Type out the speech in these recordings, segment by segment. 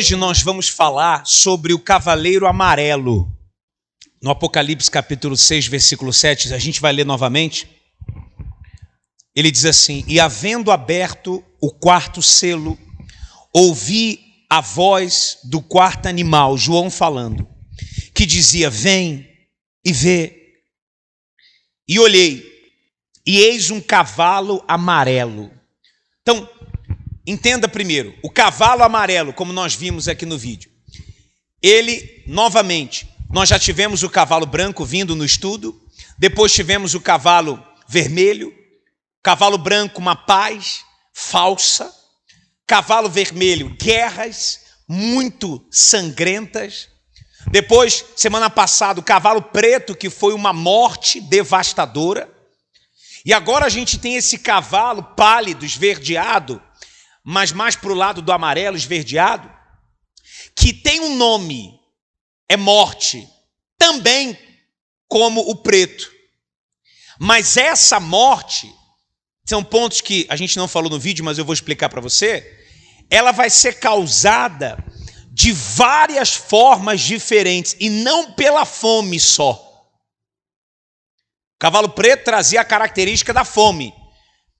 Hoje nós vamos falar sobre o cavaleiro amarelo. No Apocalipse capítulo 6, versículo 7, a gente vai ler novamente. Ele diz assim: e havendo aberto o quarto selo, ouvi a voz do quarto animal, João falando, que dizia: vem e vê. E olhei, e eis um cavalo amarelo. Então, entenda primeiro, o cavalo amarelo, como nós vimos aqui no vídeo, ele, novamente, nós já tivemos o cavalo branco vindo no estudo, depois tivemos o cavalo vermelho, cavalo branco, uma paz falsa, cavalo vermelho, guerras muito sangrentas, depois, semana passada, o cavalo preto, que foi uma morte devastadora, e agora a gente tem esse cavalo pálido, esverdeado, mas mais para o lado do amarelo, esverdeado, que tem um nome, é morte, também como o preto. Mas essa morte, são pontos que a gente não falou no vídeo, mas eu vou explicar para você, ela vai ser causada de várias formas diferentes, e não pela fome só. O cavalo preto trazia a característica da fome.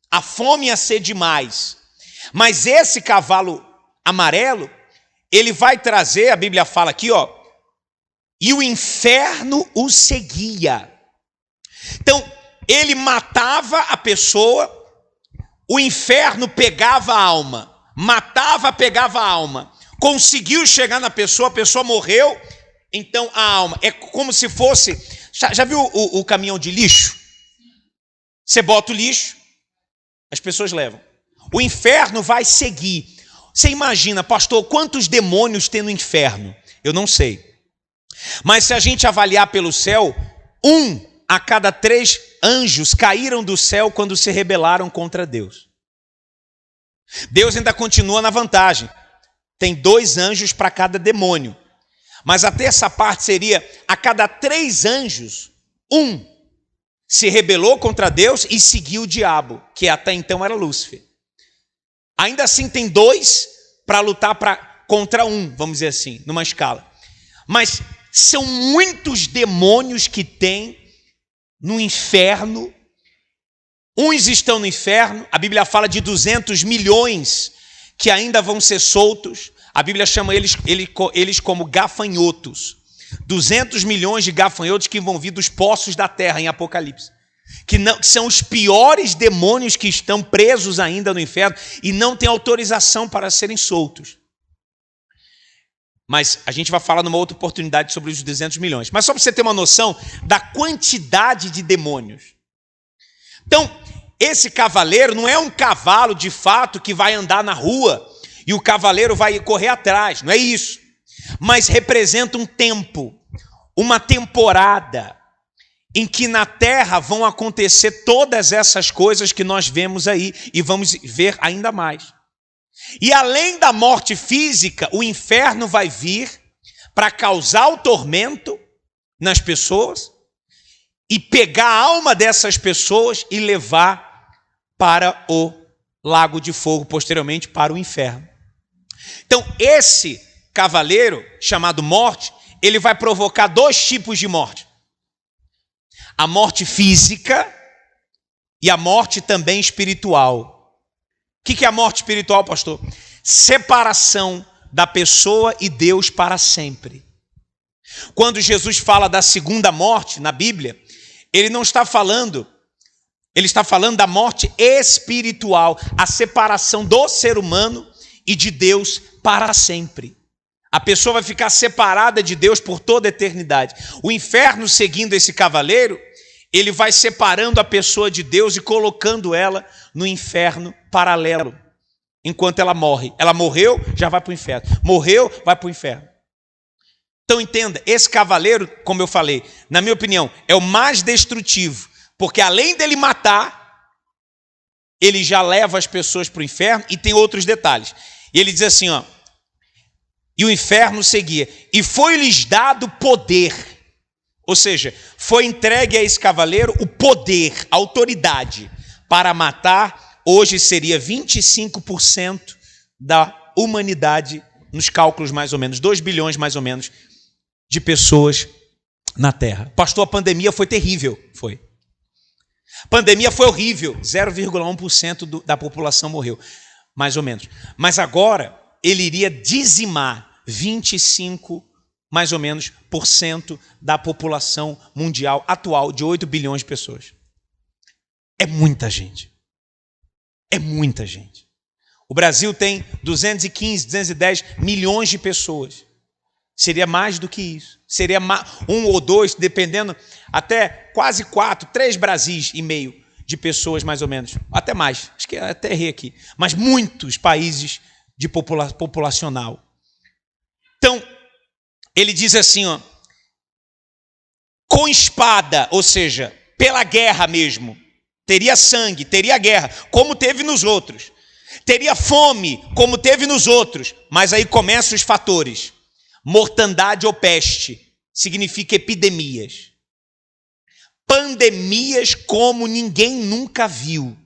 A fome ia ser demais. Mas esse cavalo amarelo, ele vai trazer, a Bíblia fala aqui, ó, e o inferno o seguia. Então, ele matava a pessoa, o inferno pegava a alma, matava, pegava a alma, conseguiu chegar na pessoa, a pessoa morreu, então a alma, é como se fosse, já viu o caminhão de lixo? Você bota o lixo, as pessoas levam. O inferno vai seguir. Você imagina, pastor, quantos demônios tem no inferno? Eu não sei. Mas se a gente avaliar pelo céu, 1 a cada 3 anjos caíram do céu quando se rebelaram contra Deus. Deus ainda continua na vantagem. Tem 2 anjos para cada demônio. Mas até essa parte seria, a cada 3 anjos, 1 se rebelou contra Deus e seguiu o diabo, que até então era Lúcifer. Ainda assim tem 2 para lutar contra 1, vamos dizer assim, numa escala. Mas são muitos demônios que tem no inferno. Uns estão no inferno, a Bíblia fala de 200 milhões que ainda vão ser soltos. A Bíblia chama eles como gafanhotos. 200 milhões de gafanhotos que vão vir dos poços da terra em Apocalipse. Que são os piores demônios que estão presos ainda no inferno e não têm autorização para serem soltos. Mas a gente vai falar numa outra oportunidade sobre os 200 milhões. Mas só para você ter uma noção da quantidade de demônios. Então, esse cavaleiro não é um cavalo de fato que vai andar na rua e o cavaleiro vai correr atrás, não é isso. Mas representa um tempo, uma temporada, em que na terra vão acontecer todas essas coisas que nós vemos aí e vamos ver ainda mais. E além da morte física, o inferno vai vir para causar o tormento nas pessoas e pegar a alma dessas pessoas e levar para o lago de fogo, posteriormente para o inferno. Então, esse cavaleiro, chamado morte, ele vai provocar 2 tipos de morte. A morte física e a morte também espiritual. O que é a morte espiritual, pastor? Separação da pessoa e Deus para sempre. Quando Jesus fala da segunda morte na Bíblia, ele não está falando, ele está falando da morte espiritual, a separação do ser humano e de Deus para sempre. A pessoa vai ficar separada de Deus por toda a eternidade. O inferno, seguindo esse cavaleiro, ele vai separando a pessoa de Deus e colocando ela no inferno paralelo, enquanto ela morre. Ela morreu, já vai para o inferno. Morreu, vai para o inferno. Então entenda, esse cavaleiro, como eu falei, na minha opinião, é o mais destrutivo, porque além dele matar, ele já leva as pessoas para o inferno e tem outros detalhes. E ele diz assim, ó, e o inferno seguia, e foi-lhes dado poder, ou seja, foi entregue a esse cavaleiro o poder, a autoridade, para matar, hoje seria 25% da humanidade nos cálculos mais ou menos, 2 bilhões mais ou menos de pessoas na Terra. Pastor, a pandemia foi terrível. Foi. A pandemia foi horrível. 0,1% da população morreu, mais ou menos. Mas agora ele iria dizimar 25, mais ou menos, por cento da população mundial atual de 8 bilhões de pessoas. É muita gente. É muita gente. O Brasil tem 215, 210 milhões de pessoas. Seria mais do que isso. Seria 1 ou 2, dependendo, até quase 4, 3 Brasis e meio de pessoas, mais ou menos. Até mais. Acho que até errei aqui. Mas muitos países de populacional. Então, ele diz assim, ó, com espada, ou seja, pela guerra mesmo. Teria sangue, teria guerra, como teve nos outros. Teria fome, como teve nos outros. Mas aí começam os fatores. Mortandade ou peste significa epidemias. Pandemias como ninguém nunca viu.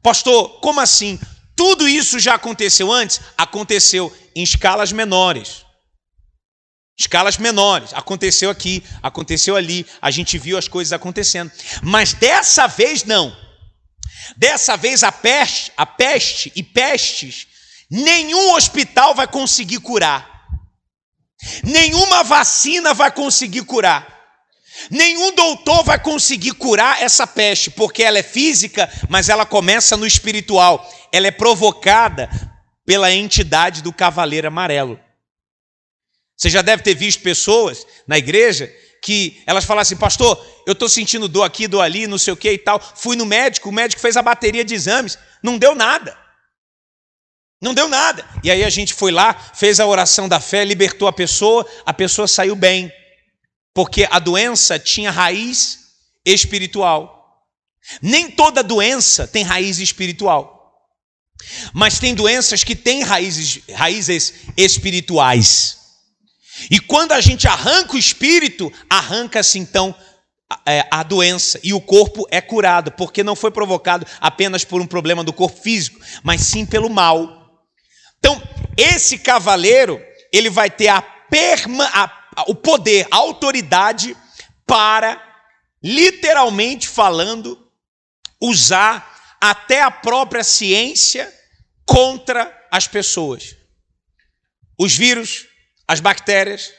Pastor, como assim? Tudo isso já aconteceu antes? Aconteceu em escalas menores. Escalas menores. Aconteceu aqui, aconteceu ali. A gente viu as coisas acontecendo. Mas dessa vez não. Dessa vez a peste e pestes, nenhum hospital vai conseguir curar. Nenhuma vacina vai conseguir curar. Nenhum doutor vai conseguir curar essa peste, porque ela é física, mas ela começa no espiritual. Ela é provocada pela entidade do cavaleiro amarelo. Você já deve ter visto pessoas na igreja que elas falam assim, pastor, eu estou sentindo dor aqui, dor ali, não sei o que e tal. Fui no médico, o médico fez a bateria de exames, não deu nada. Não deu nada. E aí a gente foi lá, fez a oração da fé, libertou a pessoa saiu bem. Porque a doença tinha raiz espiritual. Nem toda doença tem raiz espiritual. Mas tem doenças que têm raízes espirituais. E quando a gente arranca o espírito, arranca-se então a doença. E o corpo é curado, porque não foi provocado apenas por um problema do corpo físico, mas sim pelo mal. Então, esse cavaleiro, ele vai ter o poder, a autoridade para, literalmente falando, usar até a própria ciência contra as pessoas. Os vírus, as bactérias,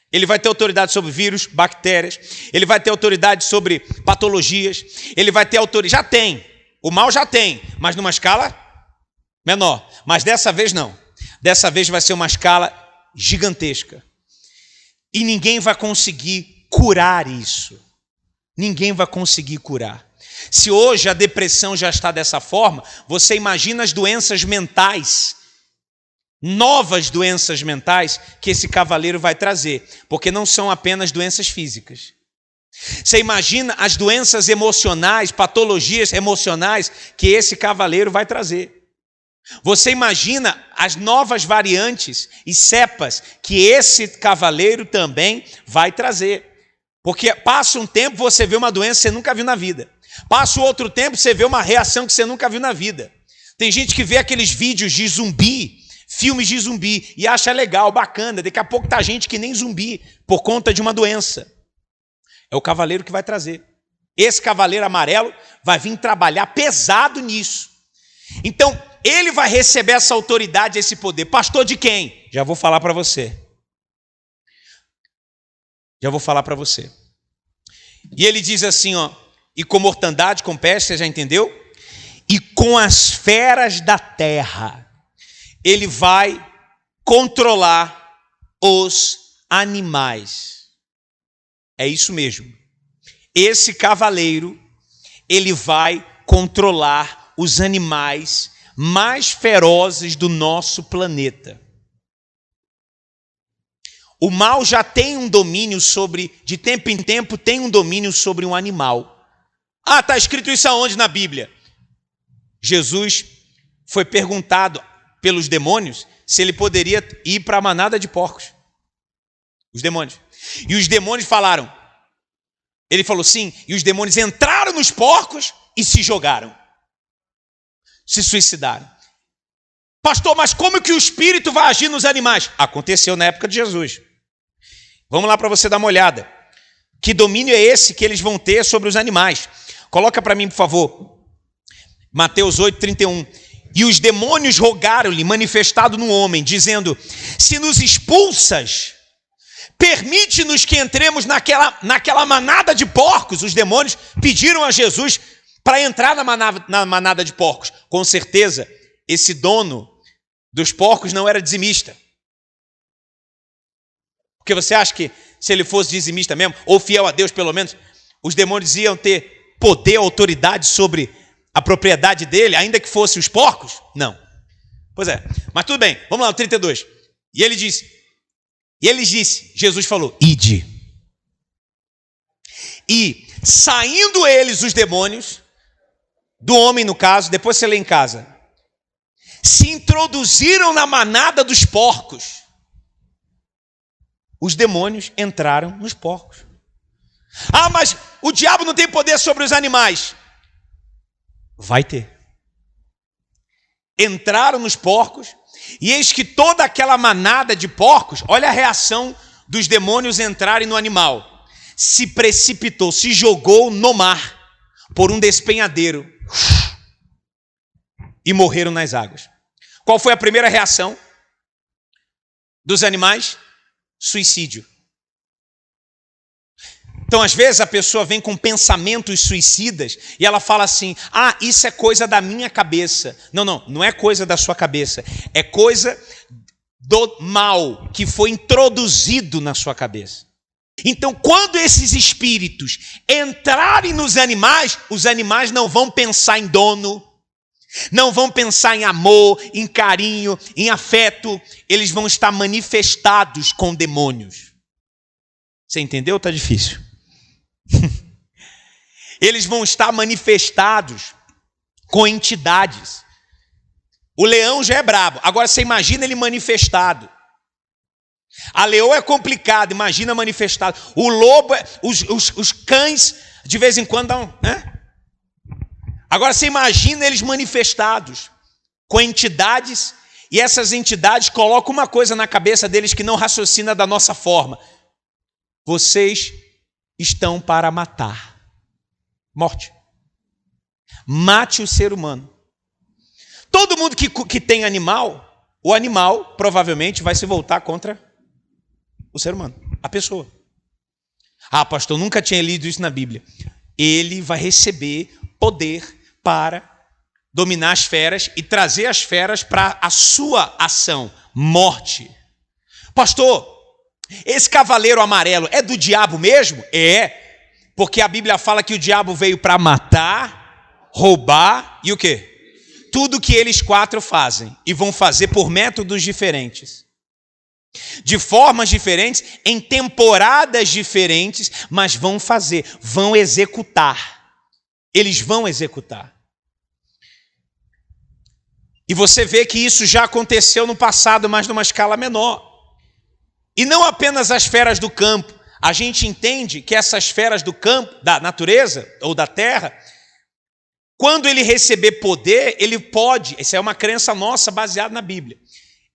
ele vai ter autoridade sobre vírus, bactérias, ele vai ter autoridade sobre patologias, ele vai ter autoridade, já tem, o mal já tem, mas numa escala menor. Mas dessa vez não. Dessa vez vai ser uma escala gigantesca. E ninguém vai conseguir curar isso. Ninguém vai conseguir curar. Se hoje a depressão já está dessa forma, você imagina as doenças mentais, novas doenças mentais que esse cavaleiro vai trazer, porque não são apenas doenças físicas. Você imagina as doenças emocionais, patologias emocionais que esse cavaleiro vai trazer. Você imagina as novas variantes e cepas que esse cavaleiro também vai trazer. Porque passa um tempo, você vê uma doença que você nunca viu na vida. Passa outro tempo, você vê uma reação que você nunca viu na vida. Tem gente que vê aqueles vídeos de zumbi, filmes de zumbi, e acha legal, bacana. Daqui a pouco tá gente que nem zumbi, por conta de uma doença. É o cavaleiro que vai trazer. Esse cavaleiro amarelo vai vir trabalhar pesado nisso. Então, ele vai receber essa autoridade, esse poder. Pastor de quem? Já vou falar para você. E ele diz assim, ó, e com mortandade, com peste, você já entendeu? E com as feras da terra, ele vai controlar os animais. É isso mesmo. Esse cavaleiro, ele vai controlar os animais mais ferozes do nosso planeta. O mal já tem um domínio sobre, de tempo em tempo, tem um domínio sobre um animal. Ah, está escrito isso aonde na Bíblia? Jesus foi perguntado pelos demônios se ele poderia ir para a manada de porcos. Os demônios. E os demônios falaram. Ele falou sim, e os demônios entraram nos porcos e se jogaram. Se suicidaram. Pastor, mas como que o Espírito vai agir nos animais? Aconteceu na época de Jesus. Vamos lá para você dar uma olhada. Que domínio é esse que eles vão ter sobre os animais? Coloca para mim, por favor. Mateus 8:31. E os demônios rogaram-lhe, manifestado no homem, dizendo: se nos expulsas, permite-nos que entremos naquela manada de porcos. Os demônios pediram a Jesus para entrar na manada de porcos. Com certeza, esse dono dos porcos não era dizimista. Porque você acha que se ele fosse dizimista mesmo, ou fiel a Deus pelo menos, os demônios iam ter poder, autoridade sobre a propriedade dele, ainda que fossem os porcos? Não. Pois é, mas tudo bem, vamos lá, o 32. E ele disse, Jesus falou, ide. E saindo eles, os demônios, do homem no caso, depois você lê em casa, se introduziram na manada dos porcos. Os demônios entraram nos porcos. Ah, mas o diabo não tem poder sobre os animais. Vai ter. Entraram nos porcos, e eis que toda aquela manada de porcos, olha a reação dos demônios entrarem no animal. Se precipitou, se jogou no mar, por um despenhadeiro, e morreram nas águas. Qual foi a primeira reação dos animais? Suicídio. Então, às vezes, a pessoa vem com pensamentos suicidas e ela fala assim, ah, isso é coisa da minha cabeça. Não é coisa da sua cabeça. É coisa do mal que foi introduzido na sua cabeça. Então, quando esses espíritos entrarem nos animais, os animais não vão pensar em dono, não vão pensar em amor, em carinho, em afeto. Eles vão estar manifestados com demônios. Você entendeu? Está difícil. Eles vão estar manifestados com entidades. O leão já é brabo. Agora você imagina ele manifestado. A leoa é complicado, imagina manifestado. O lobo, os cães, de vez em quando dão, né? Agora você imagina eles manifestados com entidades, e essas entidades colocam uma coisa na cabeça deles que não raciocina da nossa forma. Vocês estão para matar. Morte. Mate o ser humano. Todo mundo que tem animal, o animal provavelmente vai se voltar contra o ser humano, a pessoa. Ah, pastor, nunca tinha lido isso na Bíblia. Ele vai receber poder para dominar as feras e trazer as feras para a sua ação, morte. Pastor, esse cavaleiro amarelo é do diabo mesmo? É, porque a Bíblia fala que o diabo veio para matar, roubar e o quê? Tudo que eles quatro fazem, e vão fazer por métodos diferentes, de formas diferentes, em temporadas diferentes, mas vão fazer, vão executar. Eles vão executar. E você vê que isso já aconteceu no passado, mas numa escala menor. E não apenas as feras do campo. A gente entende que essas feras do campo, da natureza ou da terra, quando ele receber poder, ele pode, essa é uma crença nossa baseada na Bíblia,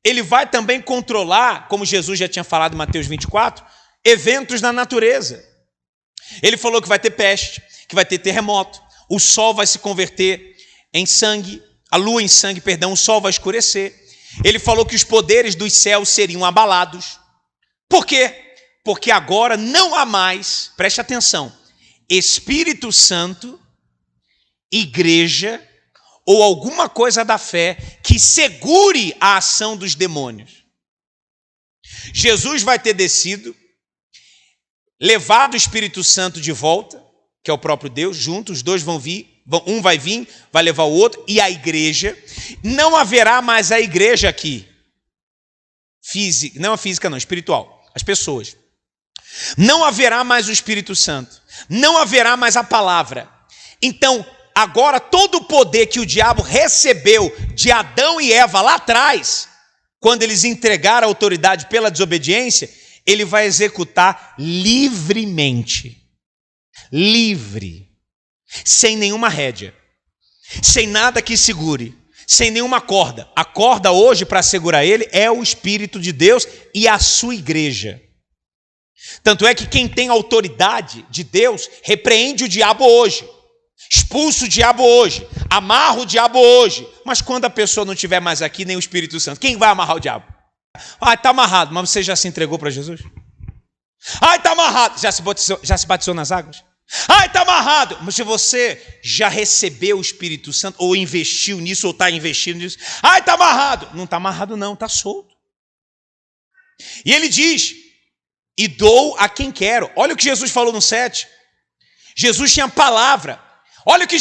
ele vai também controlar, como Jesus já tinha falado em Mateus 24, eventos na natureza. Ele falou que vai ter peste, que vai ter terremoto, o sol vai se converter em sangue, a lua em sangue, perdão, o sol vai escurecer. Ele falou que os poderes dos céus seriam abalados. Por quê? Porque agora não há mais, preste atenção, Espírito Santo, igreja ou alguma coisa da fé que segure a ação dos demônios. Jesus vai ter descido, levado o Espírito Santo de volta, que é o próprio Deus, juntos, os dois vão vir, um vai vir, vai levar o outro, e a igreja, não haverá mais a igreja aqui, física, não a física não, espiritual, as pessoas. Não haverá mais o Espírito Santo, não haverá mais a palavra. Então, agora todo o poder que o diabo recebeu de Adão e Eva lá atrás, quando eles entregaram a autoridade pela desobediência, ele vai executar livremente. Livre. Sem nenhuma rédea. Sem nada que segure. sem nenhuma corda. A corda hoje para segurar ele é o Espírito de Deus e a sua igreja. Tanto é que quem tem autoridade de Deus repreende o diabo hoje, expulsa o diabo hoje, amarra o diabo hoje. Mas quando a pessoa não estiver mais aqui, nem o Espírito Santo, quem vai amarrar o diabo? Ah, está amarrado, mas você já se entregou para Jesus? Ah, está amarrado, já se batizou nas águas? Ah, está amarrado, mas se você já recebeu o Espírito Santo, ou investiu nisso, ou está investindo nisso, ah, está amarrado. Não está amarrado não, está solto. E ele diz, e dou a quem quero. Olha o que Jesus falou no 7. Jesus tinha palavra. Olha o que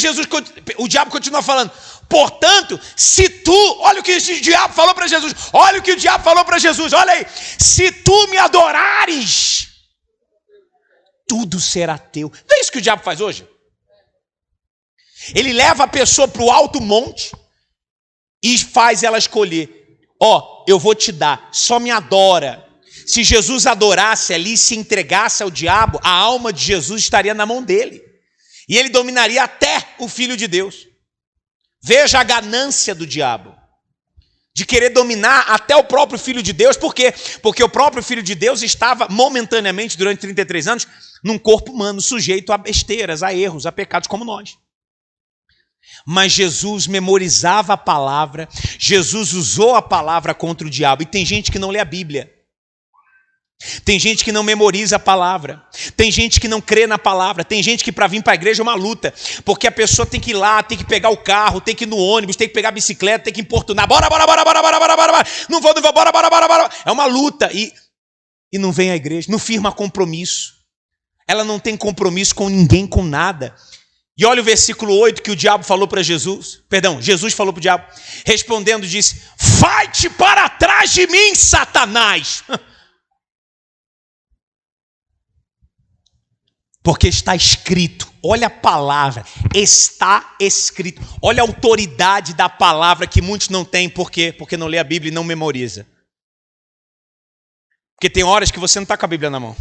o diabo continua falando. Portanto, se tu, olha o que esse diabo falou para Jesus. Olha o que o diabo falou para Jesus. Olha aí. Se tu me adorares, tudo será teu. Não é isso que o diabo faz hoje? Ele leva a pessoa para o alto monte e faz ela escolher. Ó, eu vou te dar, só me adora. Se Jesus adorasse ali, se entregasse ao diabo, a alma de Jesus estaria na mão dele. E ele dominaria até o Filho de Deus. Veja a ganância do diabo, de querer dominar até o próprio Filho de Deus. Por quê? Porque o próprio Filho de Deus estava momentaneamente, durante 33 anos, num corpo humano, sujeito a besteiras, a erros, a pecados como nós. Mas Jesus memorizava a palavra, Jesus usou a palavra contra o diabo. E tem gente que não lê a Bíblia. Tem gente que não memoriza a palavra, tem gente que não crê na palavra, tem gente que para vir para a igreja é uma luta, porque a pessoa tem que ir lá, tem que pegar o carro, tem que ir no ônibus, tem que pegar a bicicleta, tem que importunar, bora, não vou, bora, é uma luta, e não vem à igreja, não firma compromisso, ela não tem compromisso com ninguém, com nada. E olha o versículo 8 que o diabo falou para Jesus, Jesus falou para o diabo, respondendo disse, vai-te para trás de mim, Satanás. Porque está escrito, olha a palavra, está escrito. Olha a autoridade da palavra que muitos não têm. Por quê? Porque não lê a Bíblia e não memoriza. Porque tem horas que você não está com a Bíblia na mão.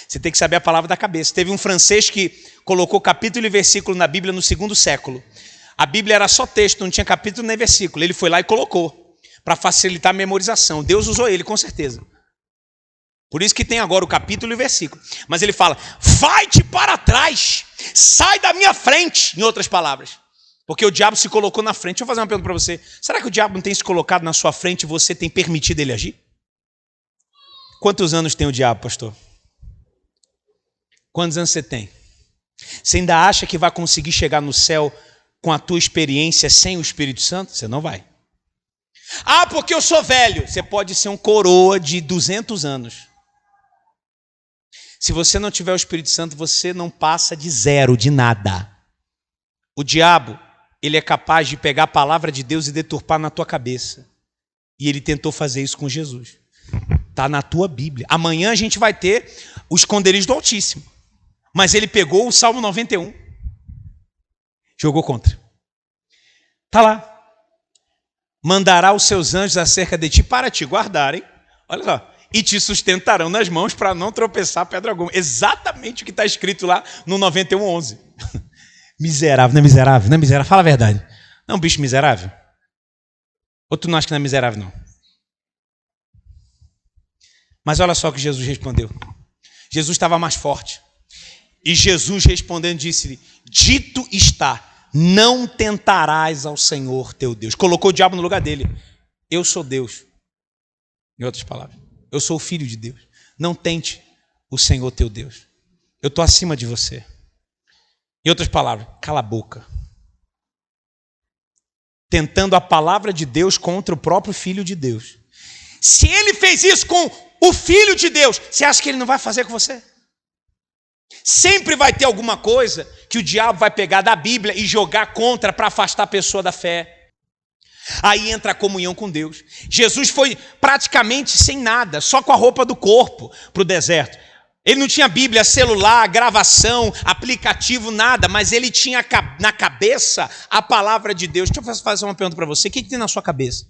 Você tem que saber a palavra da cabeça. Teve um francês que colocou capítulo e versículo na Bíblia no 2º século. A Bíblia era só texto, não tinha capítulo nem versículo. Ele foi lá e colocou, para facilitar a memorização. Deus usou ele, com certeza. Por isso que tem agora o capítulo e o versículo. Mas ele fala, vai-te para trás, sai da minha frente, em outras palavras. Porque o diabo se colocou na frente. Deixa eu fazer uma pergunta para você. Será que o diabo não tem se colocado na sua frente e você tem permitido ele agir? Quantos anos tem o diabo, pastor? Quantos anos você tem? Você ainda acha que vai conseguir chegar no céu com a tua experiência sem o Espírito Santo? Você não vai. Ah, porque eu sou velho. Você pode ser um coroa de 200 anos. Se você não tiver o Espírito Santo, você não passa de zero, de nada. O diabo, ele é capaz de pegar a palavra de Deus e deturpar na tua cabeça. E ele tentou fazer isso com Jesus. Está na tua Bíblia. Amanhã a gente vai ter o esconderijo do Altíssimo. Mas ele pegou o Salmo 91. Jogou contra. Está lá. Mandará os seus anjos acerca de ti para te guardarem. Olha só. E te sustentarão nas mãos para não tropeçar pedra alguma. Exatamente o que está escrito lá no 91:11. Miserável, não é miserável? Não é miserável? Fala a verdade. Não é um bicho miserável? Ou tu não acha que não é miserável, não? Mas olha só o que Jesus respondeu. Jesus estava mais forte. E Jesus respondendo disse-lhe, dito está, não tentarás ao Senhor teu Deus. Colocou o diabo no lugar dele. Eu sou Deus. Em outras palavras. Eu sou o filho de Deus. Não tente o Senhor teu Deus. Eu estou acima de você. Em outras palavras, cala a boca. Tentando a palavra de Deus contra o próprio Filho de Deus. Se ele fez isso com o Filho de Deus, você acha que ele não vai fazer com você? Sempre vai ter alguma coisa que o diabo vai pegar da Bíblia e jogar contra para afastar a pessoa da fé. Aí entra a comunhão com Deus. Jesus foi praticamente sem nada, só com a roupa do corpo para o deserto. Ele não tinha Bíblia, celular, gravação, aplicativo, nada, mas ele tinha na cabeça a palavra de Deus. Deixa eu fazer uma pergunta para você. O que tem na sua cabeça?